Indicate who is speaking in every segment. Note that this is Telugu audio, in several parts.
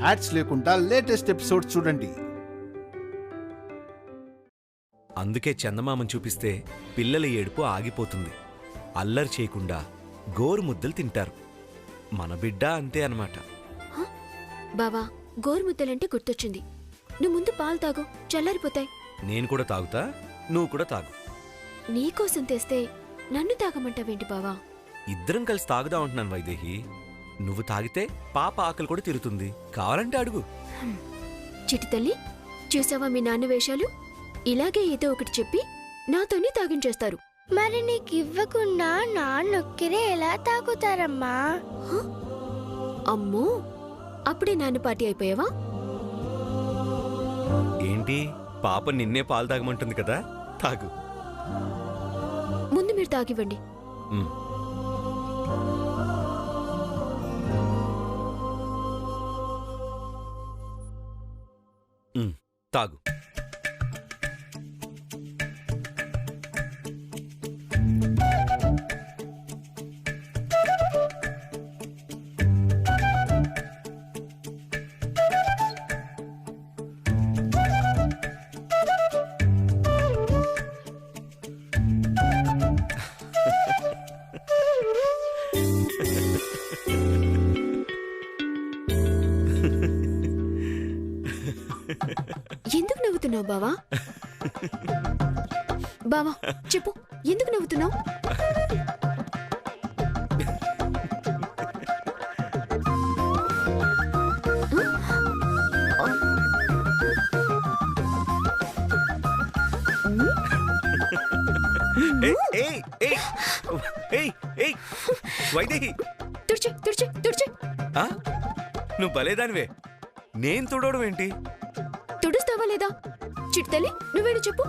Speaker 1: యాడ్స్ లేకుండా లేటెస్ట్ ఎపిసోడ్స్ చూడండి.
Speaker 2: అందుకే చందమామను చూపిస్తే పిల్లల ఏడుపు ఆగిపోతుంది. అల్లరి చేయకుండా గోరు ముద్దలు తింటారు. మన బిడ్డ అంతే అన్నమాట.
Speaker 3: బావా, గోరుముద్దలంటే గుర్తొచ్చింది. నువ్వు ముందు పాలు తాగు, చల్లారిపోతాయి.
Speaker 2: నేను కూడా తాగుతా, నువ్వు కూడా తాగు.
Speaker 3: నీకోసం తెస్తే నన్ను తాగమంటావేంటి బావా?
Speaker 2: ఇద్దరం కలిసి తాగుదా ఉంటున్నాను వైదేహి. నువ్వు తాగితే పాప ఆకలి కూడా తీరుతుంది. కావాలంటే అడుగు.
Speaker 3: చిట్టి తల్లి, చూసావా మీ నాన్న వేషాలు? ఇలాగే ఏదో ఒకటి చెప్పి నాతోనే తాగించేస్తారు.
Speaker 4: మరి నీకివ్వకుండా నాన్నొక్కిరే ఎలా తాగుతారమ్మా?
Speaker 3: అమ్మో, అప్పుడే నాన్న పార్టీ అయిపోయావా?
Speaker 2: ఏంటి, పాప నిన్నే పాలు తాగమంటుంది కదా, తాగు.
Speaker 3: ముందు మీరు తాగివ్వండి.
Speaker 2: తాగు.
Speaker 3: ఎందుకు నవ్వుతున్నావు బావా? బావా చెప్పు, ఎందుకు నవ్వుతున్నావు? వైదేహి, తుడిచి తుడిచి తుడిచి.
Speaker 2: నువ్వు భలేదానివే. నేను తుడవడం ఏంటి?
Speaker 3: తుడుస్తావా లేదా? చిట్టి తల్లి, నువ్వేడు చెప్పు.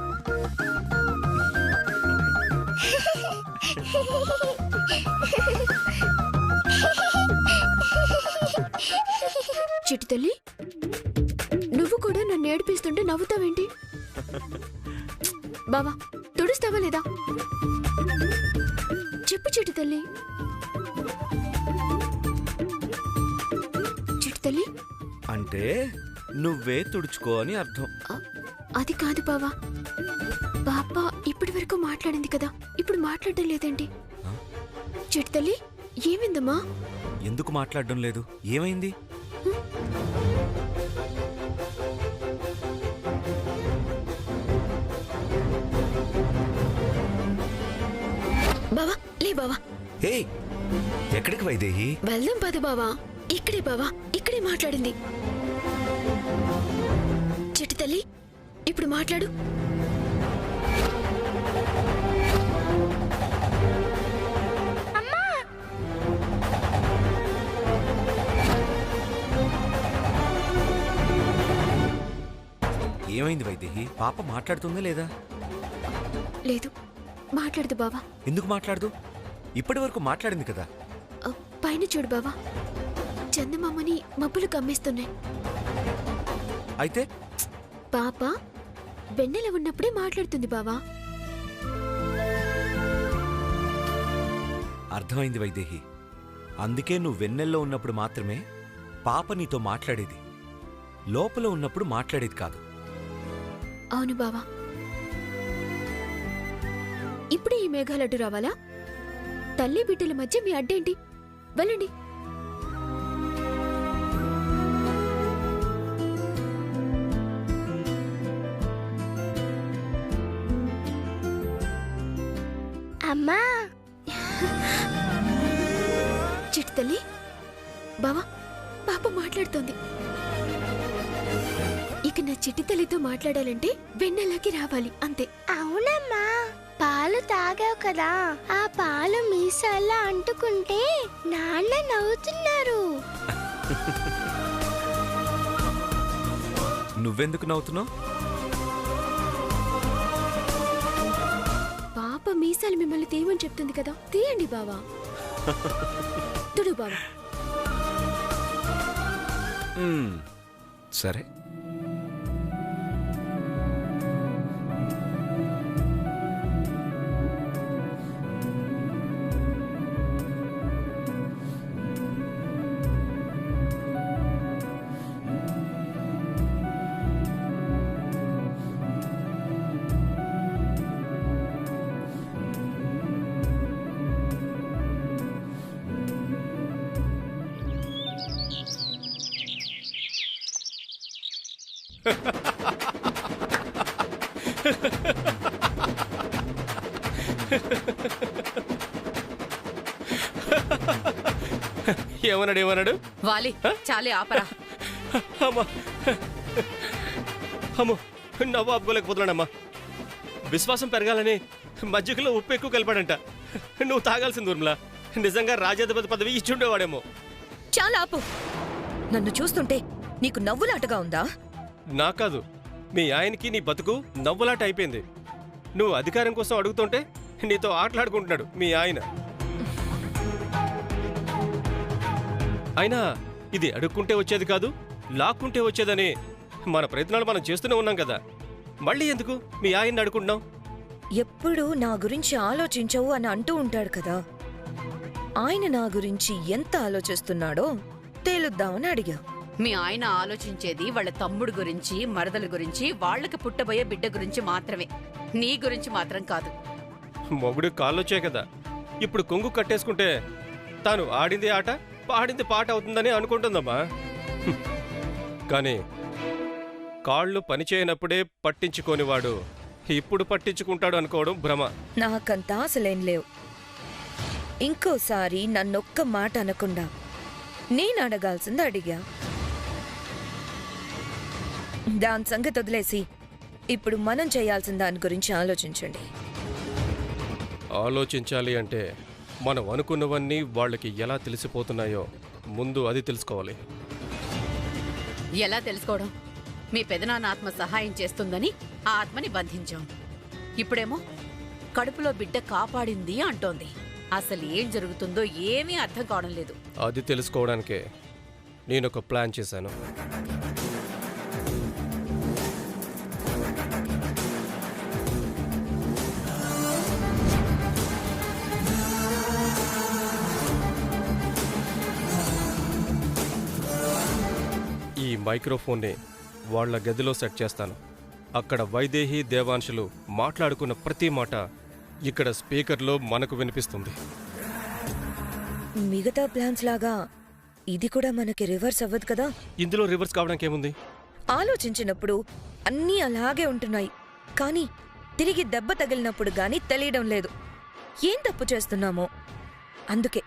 Speaker 3: చిట్టి తల్లి, నువ్వు కూడా నన్ను ఏడిపిస్తుంటే నవ్వుతావేంటి? బావా, తుడుస్తావా లేదా? చెప్పు చిట్టి తల్లి. చిట్టి తల్లి
Speaker 2: అంటే నువ్వే తుడుచుకో అని అర్థం.
Speaker 3: అది కాదు బావా. పాప ఇప్పటి వరకు మాట్లాడింది కదా, ఇప్పుడు మాట్లాడడం లేదేంటి? చిట్టి తల్లి, ఏమైందమ్మా?
Speaker 2: ఎందుకు మాట్లాడడం లేదు? ఏమైంది?
Speaker 3: బావా, లే బావా.
Speaker 2: హే, ఎక్కడికి వైదేహి?
Speaker 3: వెళ్దాం పద బావా. ఇక్కడే బావా, ఇక్కడే మాట్లాడింది. చిట్టి తల్లి, ఇప్పుడు మాట్లాడు.
Speaker 2: ఏమైంది వైదేహి? పాప మాట్లాడుతుందా లేదా?
Speaker 3: లేదు, మాట్లాడదు బావా.
Speaker 2: ఎందుకు మాట్లాడదు? ఇప్పటి వరకు మాట్లాడింది కదా.
Speaker 3: పైన చూడు బావా, చందమామని మబ్బులు కమ్మేస్తున్నాయి.
Speaker 2: అయితే
Speaker 3: పాప వెన్నెల ఉన్నప్పుడే మాట్లాడుతుంది బావా.
Speaker 2: అర్థమైంది వైదేహి. అందుకే నువ్వు వెన్నెల్లో ఉన్నప్పుడు మాత్రమే పాప నీతో మాట్లాడేది, లోపల ఉన్నప్పుడు మాట్లాడేది కాదు.
Speaker 3: అవును బావా. ఇప్పుడే ఈ మేఘాలడ్డు రావాలా? తల్లి బిడ్డల మధ్య మీ అడ్డేంటి? వెళ్ళండి.
Speaker 4: అమ్మా,
Speaker 3: చిట్టి తల్లి, బావా, పాప మాట్లాడుతోంది. ఇక నా చిట్టి తల్లితో మాట్లాడాలంటే వెన్నెలకి రావాలి, అంతే.
Speaker 4: అవునమ్మా, పాలు తాగావు కదా, ఆ పాలు మీసాల్లో అంటుకుంటే నాన్న నవ్వుతున్నారు.
Speaker 2: నువ్వెందుకు నవ్వుతున్నావు?
Speaker 3: పాప మీసాలు మిమ్మల్ని తీయమని చెప్తుంది కదా, తీయండి బావా. తుడు బావా.
Speaker 2: సరే.
Speaker 5: ఏమన్నాడు
Speaker 6: వాలి చాలే ఆపరా.
Speaker 5: అమ్మా అమ్మో నవ్వు ఆపుకోలేకపోతున్నాడమ్మా. విశ్వాసం పెరగాలని మజ్జిగలో ఉప్పు ఎక్కువ కలిపాడంట. నువ్వు తాగాల్సింది ఊర్మిళ. నిజంగా రాజ్యాధిపతి పదవి ఇచ్చుండేవాడేమో.
Speaker 7: చాలా ఆపు. నన్ను చూస్తుంటే నీకు నవ్వులాటగా ఉందా?
Speaker 5: నా కాదు, మీ ఆయనకి నీ బతుకు నవ్వులాట అయిపోయింది. నువ్వు అధికారం కోసం అడుగుతుంటే నీతో ఆటలాడుకుంటున్నాడు మీ ఆయన. అయినా ఇది అడుక్కుంటే వచ్చేది కాదు, లాక్కుంటే వచ్చేదని మన ప్రయత్నాలు మనం చేస్తూనే ఉన్నాం కదా. మళ్ళీ ఎందుకు మీ ఆయన్ని అడుకుంటున్నాం?
Speaker 7: ఎప్పుడు నా గురించి ఆలోచించవు అని అంటూ ఉంటాడు కదా. ఆయన నా గురించి ఎంత ఆలోచిస్తున్నాడో తేలుద్దామని అడిగా.
Speaker 6: మీ ఆయన ఆలోచించేది వాళ్ళ తమ్ముడు గురించి, మరదల గురించి, వాళ్ళకి పుట్టబోయే బిడ్డ గురించి మాత్రమే. నీ గురించి మాత్రం కాదు.
Speaker 5: మొగుడు కాళ్ళొచ్చే కదా. ఇప్పుడు కొంగు కట్టేసుకుంటే తాను ఆడింది ఆట, పాడింది పాట అవుతుందని అనుకుంటుందమ్మా. కానీ కాళ్ళు పనిచేయనప్పుడే పట్టించుకోనివాడు ఇప్పుడు పట్టించుకుంటాడు అనుకోవడం భ్రమ.
Speaker 7: నాకంత ఆశలేం లేవు. ఇంకోసారి నన్నొక్క మాట అనకుండా నేను అడగాల్సింది అడిగా. దాని సంగతి వదిలేసి ఇప్పుడు మనం చేయాల్సిన దాని గురించి ఆలోచించండి.
Speaker 5: ఆలోచించాలి అంటే మనం అనుకున్నవన్నీ వాళ్ళకి ఎలా తెలిసిపోతున్నాయో ముందు అది తెలుసుకోవాలి.
Speaker 6: ఎలా తెలుసుకోవడం? మీ పెదనాన్న ఆత్మ సహాయం చేస్తుందని ఆ ఆత్మని బంధించాం. ఇప్పుడేమో కడుపులో బిడ్డ కాపాడింది అంటోంది. అసలు ఏం జరుగుతుందో ఏమీ అర్థం కావడం లేదు.
Speaker 5: అది తెలుసుకోవడానికే నేనొక ప్లాన్ చేశాను. ఈ మైక్రోఫోన్ని వాళ్ళ గదిలో సెట్ చేస్తాను. అక్కడ వైదేహి, దేవాంశులు మాట్లాడుకున్న ప్రతి మాట ఇక్కడ స్పీకర్లో మనకు వినిపిస్తుంది.
Speaker 7: మిగతా ప్లాన్స్ లాగా ఇది కూడా మనకి రివర్స్ అవ్వదు కదా.
Speaker 5: ఇందులో రివర్స్ కావడానికి ఏముంది?
Speaker 7: ఆలోచించినప్పుడు అన్నీ అలాగే ఉంటున్నాయి, కానీ తిరిగి దెబ్బ తగిలినప్పుడు గాని తెలియడం లేదు ఏం తప్పు చేస్తున్నామో. అందుకే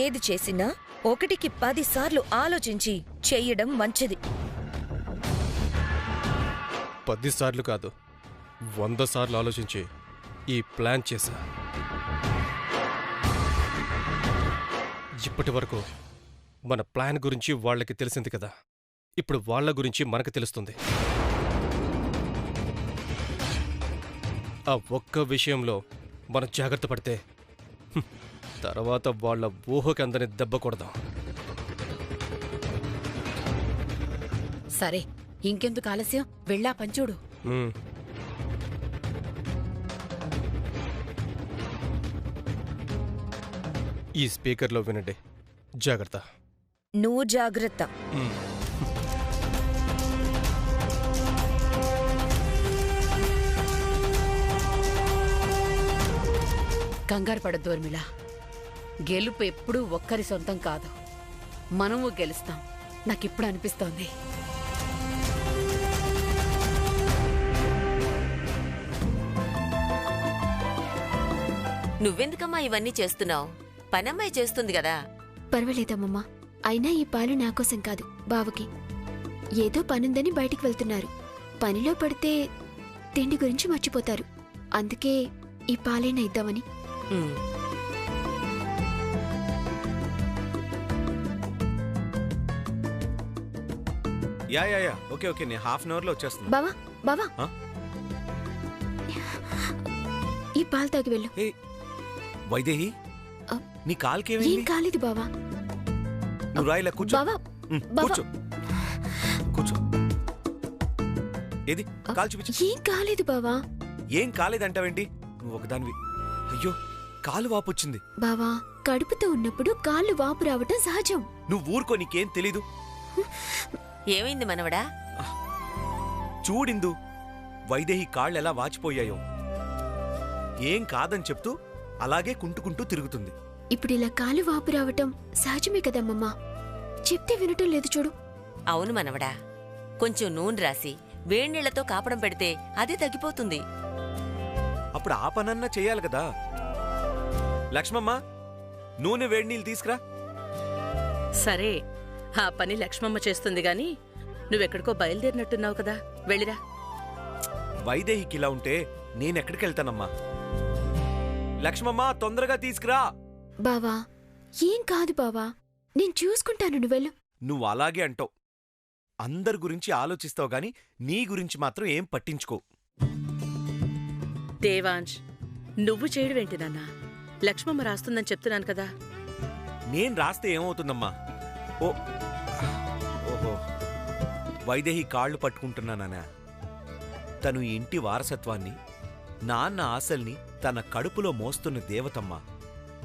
Speaker 7: ఏది చేసినా 1కి 10 సార్లు ఆలోచించి చెయ్యడం మంచిది.
Speaker 5: 10 సార్లు కాదు, 100 సార్లు ఆలోచించి ఈ ప్లాన్ చేశా. ఇప్పటి వరకు మన ప్లాన్ గురించి వాళ్ళకి తెలిసింది కదా, ఇప్పుడు వాళ్ళ గురించి మనకు తెలుస్తుంది. ఆ ఒక్క విషయంలో మనం జాగ్రత్త పడితే తర్వాత వాళ్ళ ఊహకి అందని దెబ్బ కొడదాం.
Speaker 6: సరే, ఇంకెందుకు ఆలస్యం? వెళ్ళా పంచూడు.
Speaker 5: ఈ స్పీకర్లో వినండి. జాగ్రత్త.
Speaker 7: నువ్వు జాగ్రత్త.
Speaker 6: కంగారు పడద్దు ఊర్మిళ. గెలుపు ఎప్పుడూ ఒక్కరి సొంతం కాదు. మనము గెలుస్తాం. నాకిప్పుడు అనిపిస్తోంది.
Speaker 8: నువ్వెందుకమ్మా ఇవన్నీ చేస్తున్నావు? పనమ్మాయి చేస్తుంది కదా.
Speaker 3: పర్వాలేదమ్మమ్మా. అయినా ఈ పాలు నాకోసం కాదు, బావకి. ఏదో పనుందని బయటికి వెళ్తున్నారు. పనిలో పడితే తిండి గురించి మర్చిపోతారు. అందుకే ఈ పాలైనా ఇద్దామని.
Speaker 2: Yeah yeah yeah okay okay, నేను ½ అన్ అవర్లో వచ్చేస్తున్నా.
Speaker 3: బావా బావా,
Speaker 2: ఆ?
Speaker 3: ఈ పాలు తాగి వెళ్ళు.
Speaker 2: వైదేహి, నీ
Speaker 3: ఏం
Speaker 2: కాలుకేమైంది?
Speaker 3: కాలేదు బావా.
Speaker 2: నువ్వు రాయిలా కూర్చో.
Speaker 3: బావా బావా,
Speaker 2: కూర్చో కూర్చో. ఏది కాలు చూపించు.
Speaker 3: ఏం కాలేదు బావా.
Speaker 2: ఏం కాలేదంటావేంటి? నువ్వు ఒకదానివి. అయ్యో, కాలు వాపొచ్చింది.
Speaker 3: బావా, కడుపుతో ఉన్నప్పుడు కాళ్ళు వాపు రావటం సహజం.
Speaker 2: నువ్వు ఊరుకో, నీకేం తెలీదు.
Speaker 8: ఏమైంది మనవడా?
Speaker 2: చూడిందు, వైదేహి కాళ్ళెలా వాచిపోయాయో. ఏం కాదని చెప్తూ అలాగే కుంటుకుంటూ తిరుగుతుంది.
Speaker 3: ఇప్పుడు ఇలా కాలు వాపు రావటం సహజమే కదమ్మమ్మా. చెప్తే వినటం లేదు చూడు.
Speaker 8: అవును మనవడా, కొంచెం నూనె రాసి వేడినీళ్లతో కాపడం పెడితే అది తగ్గిపోతుంది.
Speaker 2: అప్పుడు ఆ పనన్నా చెయ్యాలి కదా. లక్ష్మమ్మ, నూనె వేడి నీళ్ళు తీసుకురా.
Speaker 9: సరే, ఆ పని లక్ష్మమ్మ చేస్తుంది గాని నువ్వెక్కడికో బయలుదేరినట్టున్నావు కదా, వెళ్ళిరా.
Speaker 2: వైదేహికి ఇలా ఉంటే నేనెక్కడికి వెళ్తానమ్మా? లక్ష్మమ్మ, తొందరగా తీసుకురా.
Speaker 3: బావా, ఏం కాదు బావా, నేను చూసుకుంటాను, నువ్వెళ్ళు.
Speaker 2: నువ్వు అలాగే అంటావు. అందరి గురించి ఆలోచిస్తావు గాని నీ గురించి మాత్రం ఏం పట్టించుకో.
Speaker 9: దేవాంశ్, నువ్వు చేయడమేంటి నాన్నా? లక్ష్మమ్మ రాస్తుందని చెప్తున్నాను కదా.
Speaker 2: నేను రాస్తే ఏమవుతుందమ్మా? ఓహో, వైదేహి కాళ్ళు పట్టుకుంటున్నానా? తను ఇంటి వారసత్వాన్ని, నాన్న ఆశల్ని తన కడుపులో మోస్తున్న దేవతమ్మ.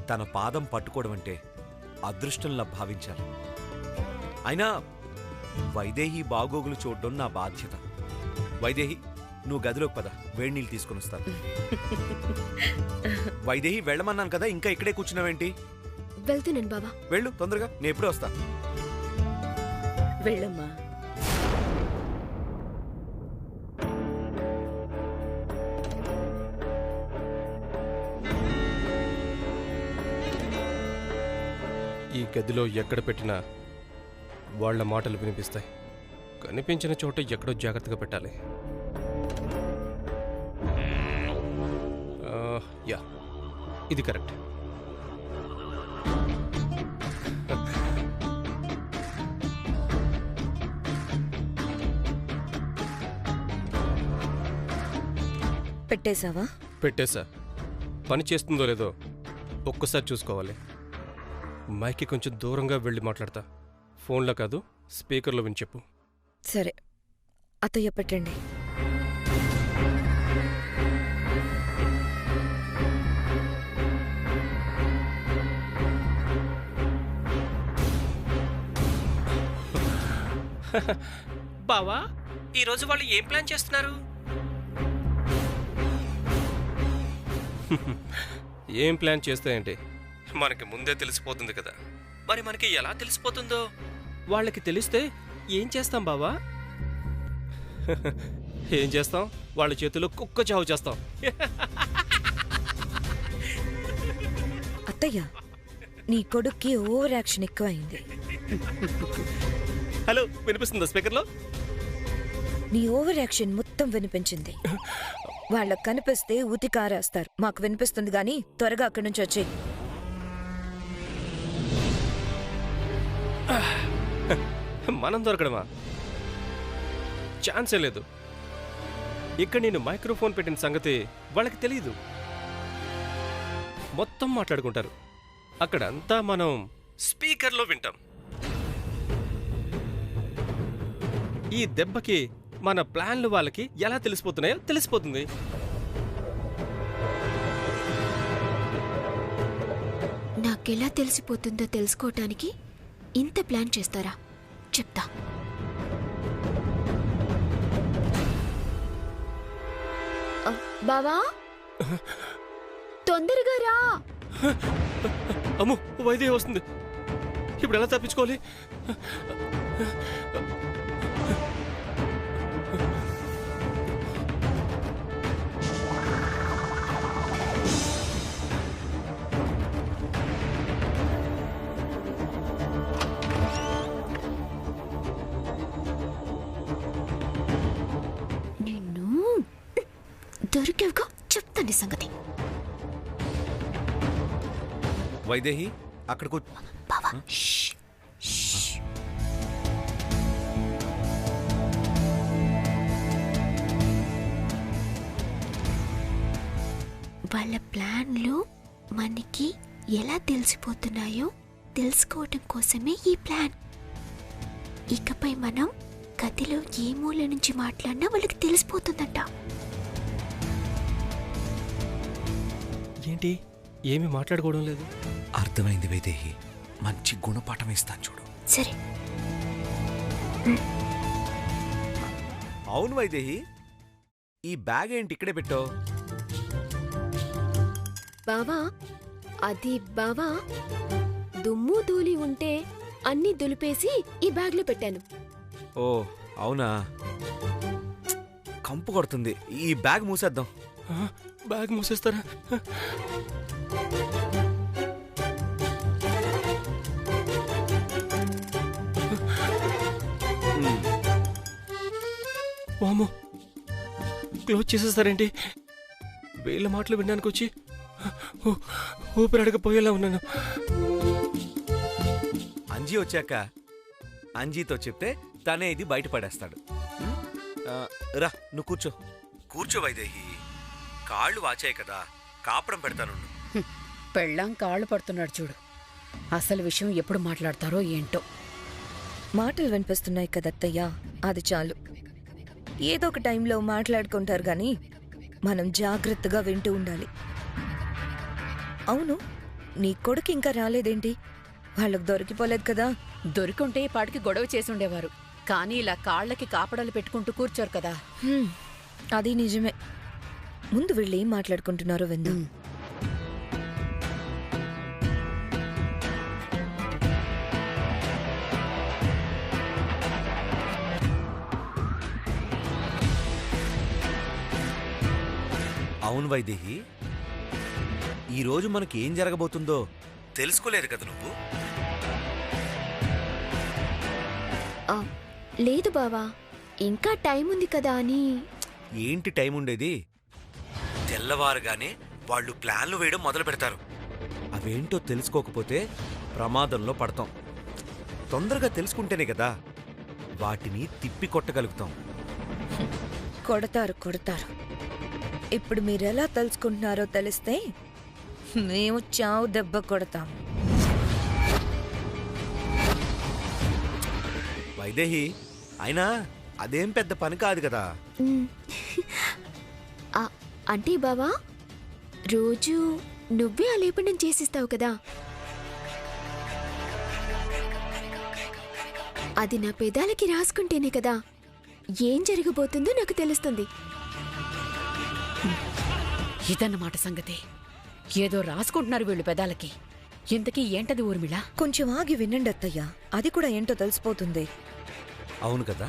Speaker 2: తన పాదం పట్టుకోవడం అంటే అదృష్టంలా భావించాలి. అయినా వైదేహి బాగోగులు చూడడం నా బాధ్యత. వైదేహి, నువ్వు గదిలోకి పద, వేడినీళ్ళు తీసుకుని వస్తాను. వైదేహి, వెళ్ళమన్నాను కదా, ఇంకా ఇక్కడే కూర్చున్నావేంటి?
Speaker 3: వెళ్తున్నాను బావా.
Speaker 2: వెళ్ళు తొందరగా, నేను ఎప్పుడూ వస్తా.
Speaker 9: వెళ్ళమ్మా.
Speaker 5: ఈ గదిలో ఎక్కడ పెట్టినా వాళ్ళ మాటలు వినిపిస్తాయి. కనిపించిన చోట ఎక్కడో జాగ్రత్తగా పెట్టాలి. యా, ఇది కరెక్ట్.
Speaker 7: పెట్టేశావా?
Speaker 5: పెట్టేశా. పని చేస్తుందో లేదో ఒక్కసారి చూసుకోవాలి. మైకి కొంచెం దూరంగా వెళ్ళి మాట్లాడతా. ఫోన్లో కాదు, స్పీకర్లో విని చెప్పు.
Speaker 7: సరే, అత్తయ్య పెట్టండి.
Speaker 5: బావా, ఈరోజు వాళ్ళు ఏం ప్లాన్ చేస్తున్నారు? ఏం ప్లాన్ చేస్తాయంటే మనకి ముందే తెలిసిపోతుంది కదా. మరి మనకి ఎలా తెలిసిపోతుందో? వాళ్ళకి తెలిస్తే ఏం చేస్తాం బావా? ఏం చేస్తాం? వాళ్ళ చేతిలో కుక్క చావు చేస్తాం.
Speaker 7: అత్తయ్య, నీ కొడుక్కి ఓవర్ యాక్షన్ ఎక్కువైంది.
Speaker 5: హలో, వినిపిస్తుందా స్పీకర్లో?
Speaker 7: నీ ఓవర్ యాక్షన్ మొత్తం వినిపించింది. వాళ్ళకు కనిపిస్తే ఉతికారేస్తారు. మాకు వినిపిస్తుంది గాని త్వరగా అక్కడి నుంచి వచ్చి.
Speaker 5: మనం దొరకడమా? ఛాన్సే లేదు. ఇక్కడ నేను మైక్రోఫోన్ పెట్టిన సంగతి వాళ్ళకి తెలియదు. మొత్తం మాట్లాడుకుంటారు. అక్కడంతా మనం స్పీకర్లో వింటాం. ఈ దెబ్బకి మన ప్లాన్లు వాళ్ళకి ఎలా తెలిసిపోతున్నాయో తెలిసిపోతుంది.
Speaker 3: నాకెలా తెలిసిపోతుందో తెలుసుకోవటానికి ఇంత ప్లాన్ చేస్తారా? చెప్తా. బావా, తొందరగా రా.
Speaker 5: అమ్మో, వైద్యం వస్తుంది. ఇప్పుడు ఎలా తప్పించుకోవాలి?
Speaker 3: దొరికేవుగా, చెప్తాను సంగతి.
Speaker 2: వైదేహి, అక్కడికి
Speaker 3: బావా, వాళ్ళ ప్లాన్లు మనకి ఎలా తెలిసిపోతున్నాయో తెలుసుకోవటం కోసమే ఈ ప్లాన్. ఇకపై మనం గదిలో ఏ మూల నుంచి మాట్లాడినా వాళ్ళకి తెలిసిపోతుందంట.
Speaker 5: ఏంటి, ఏమి మాట్లాడుకోవడం లేదు?
Speaker 2: అర్థమైంది వైదేహి. మంచి గుణపాఠం ఇస్తాను చూడు.
Speaker 3: సరే.
Speaker 2: అవును వైదేహి, ఈ బ్యాగ్ ఏంటి ఇక్కడే పెట్టావు?
Speaker 3: బావా, అది బావా, దుమ్ము ధూళి ఉంటే అన్నీ దులిపేసి ఈ బ్యాగ్లో పెట్టాను.
Speaker 2: ఓ, అవునా, కంపు కొడుతుంది. ఈ బ్యాగ్ మూసేద్దాం.
Speaker 5: బ్యాగ్ మూసేస్తారా? వామో, క్లోజ్ చేసేస్తారేంటి? వీళ్ళ మాటలు వినడానికి వచ్చి ఊపిరాడకపోయేలా ఉన్నాను.
Speaker 2: అంజీ వచ్చాక అంజీతో చెప్తే తనే ఇది బయటపడేస్తాడు. రా, నువ్వు కూర్చో. కూర్చో వైదేహి. కాళ్ళు వాచాయి కదా, కాపడం పెడతాను.
Speaker 6: పెళ్ళాం కాళ్ళు పడుతున్నాడు చూడు. అసలు విషయం ఎప్పుడు మాట్లాడతారో ఏంటో.
Speaker 7: మాటలు వినిపిస్తున్నాయి కదత్తయ్యా, అది చాలు. ఏదో ఒక టైంలో మాట్లాడుకుంటారు గాని మనం జాగ్రత్తగా వింటూ ఉండాలి. అవును, నీ కొడుకు ఇంకా రాలేదేంటి? వాళ్ళకు దొరికిపోలేదు కదా?
Speaker 6: దొరికుంటే ఈ పాటికి గొడవ చేసి ఉండేవారు. కానీ ఇలా కాళ్ళకి కాపడాలు పెట్టుకుంటూ కూర్చోరు కదా.
Speaker 7: అది నిజమే. ముందు వీళ్ళు ఏం మాట్లాడుకుంటున్నారో విందాం.
Speaker 2: అవును వైదేహి, ఈరోజు మనకి ఏం జరగబోతుందో తెలుసుకోలేదు కదా నువ్వు?
Speaker 3: లేదు బావా, ఇంకా టైం ఉంది కదా అని.
Speaker 2: ఏంటి టైం ఉండేది? తెల్లవారుగానే వాళ్ళు ప్లాన్లు వేయడం మొదలు పెడతారు. అవేంటో తెలుసుకోకపోతే ప్రమాదంలో పడతాం. తొందరగా తెలుసుకుంటేనే కదా వాటిని తిప్పి కొట్టగలుగుతాం.
Speaker 7: కొడతారు. ఇప్పుడు మీరెలా తెలుసుకుంటున్నారో తెలిస్తే మేము చావు దెబ్బ కొడతాం.
Speaker 2: వైదేహి, అయినా అదేం పెద్ద పని కాదు కదా.
Speaker 3: అంటే బావా, రోజు నువ్వే ఆ లేపనం చేసిస్తావు కదా. అది నా పెదాలకి రాసుకుంటేనే కదా ఏం జరగబోతుందో నాకు తెలుస్తుంది.
Speaker 6: ఇదన్నమాట సంగతి. ఏదో రాసుకుంటున్నారు వీళ్ళు పెదాలకి. ఇంతకీ ఏంటది ఊర్మిళ?
Speaker 7: కొంచెం ఆగి వినండి అత్తయ్య, అది కూడా ఏంటో తెలిసిపోతుంది.
Speaker 2: అవును కదా.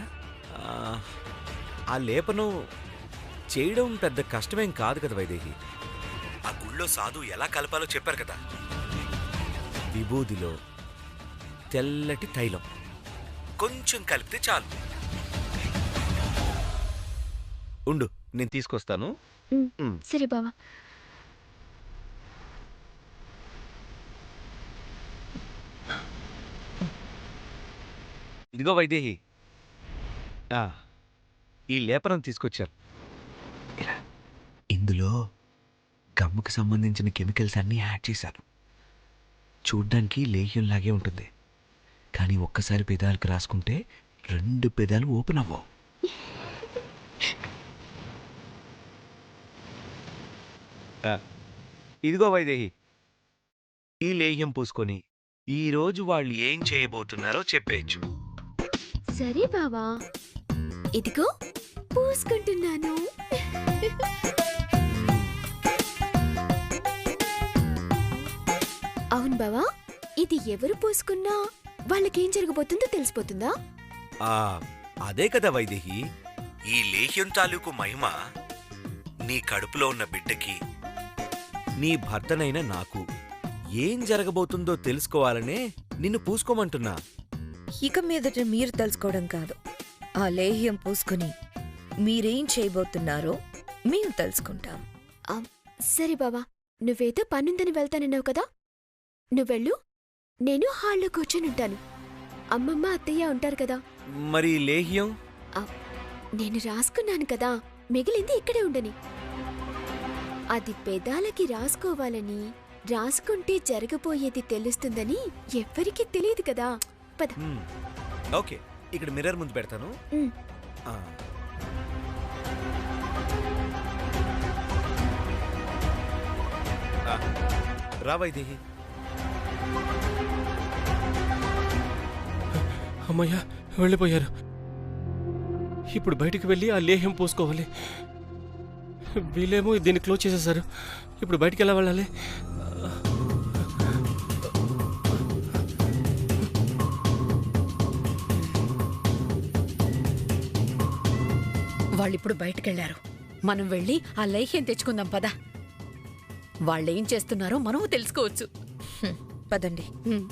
Speaker 2: ఆ లేపనం చేయడం పెద్ద కష్టమేం కాదు కదా వైదేహి. ఆ గుళ్ళో సాధు ఎలా కలపాలో చెప్పారు కదా. విభూదిలో తెల్లటి తైలం కొంచెం కలిపితే చాలు. ఉండు, నేను తీసుకొస్తాను.
Speaker 3: సరే బావా.
Speaker 2: ఇదిగో వైదేహి, ఈ లేపనం తీసుకొచ్చారు. ఇందులో గమ్ముకు సంబంధించిన కెమికల్స్ అన్నీ యాడ్ చేశారు. చూడ్డానికి లేహ్యంలాగే ఉంటుంది, కానీ ఒక్కసారి పెదాలకు రాసుకుంటే 2 పెదాలు ఓపెన్ అవ్వవు. ఇదిగో వైదేహి, ఈ లేహ్యం పూసుకొని ఈరోజు వాళ్ళు ఏం చేయబోతున్నారో చెప్పేయచ్చు.
Speaker 3: సరే బావా, ఇదిగో పూసుకుంటున్నాను. అవును బావా, ఇది ఎవరు పూసుకున్నా వాళ్ళకేం జరగబోతుందో తెలిసిపోతుందా?
Speaker 2: అదే కదా వైదేహి, ఈ లేహ్యం తాలూకు మహిమ నీ కడుపులో ఉన్న బిడ్డకి, నీ భర్తనైన నాకు ఏం జరగబోతుందో తెలుసుకోవాలనే నిన్ను పూసుకోమంటున్నా.
Speaker 7: ఇక మీదట మీరు తెలుసుకోవడం కాదు, ఆ లేహ్యం పూసుకుని మీరేం చేయబోతున్నారో మేము తెలుసుకుంటాం.
Speaker 3: సరే బావా, నువ్వేదో పనుందని వెళ్తానన్నావు కదా, నువ్వెళ్ళు. నేను హాల్లో కూర్చొనుంటాను. అమ్మమ్మ అత్తయ్య ఉంటారు కదా.
Speaker 2: మరి లేహ్యం?
Speaker 3: నేను రాసుకున్నాను కదా, మిగిలింది ఇక్కడే ఉండని. అది పెదాలకి రాసుకోవాలని, రాసుకుంటే జరగబోయేది తెలుస్తుందని ఎవ్వరికీ తెలియదు కదా. పద.
Speaker 2: ఓకే, ఇక్కడ మిర్రర్ ముందు పెడతాను. రా వైదేహి.
Speaker 5: అమ్మయ్యా, వెళ్ళిపోయారు. ఇప్పుడు బయటికి వెళ్ళి ఆ లేహ్యం పోసుకోవాలి. వీళ్ళేమో దీన్ని క్లోజ్ చేసేసారు. ఇప్పుడు బయటికి ఎలా వెళ్ళాలి?
Speaker 6: వాళ్ళిప్పుడు బయటకెళ్లారు. మనం వెళ్ళి ఆ లైహ్యం తెచ్చుకుందాం పదా. వాళ్ళేం చేస్తున్నారో మనము తెలుసుకోవచ్చు.
Speaker 7: పదండి.
Speaker 6: హ్మ్.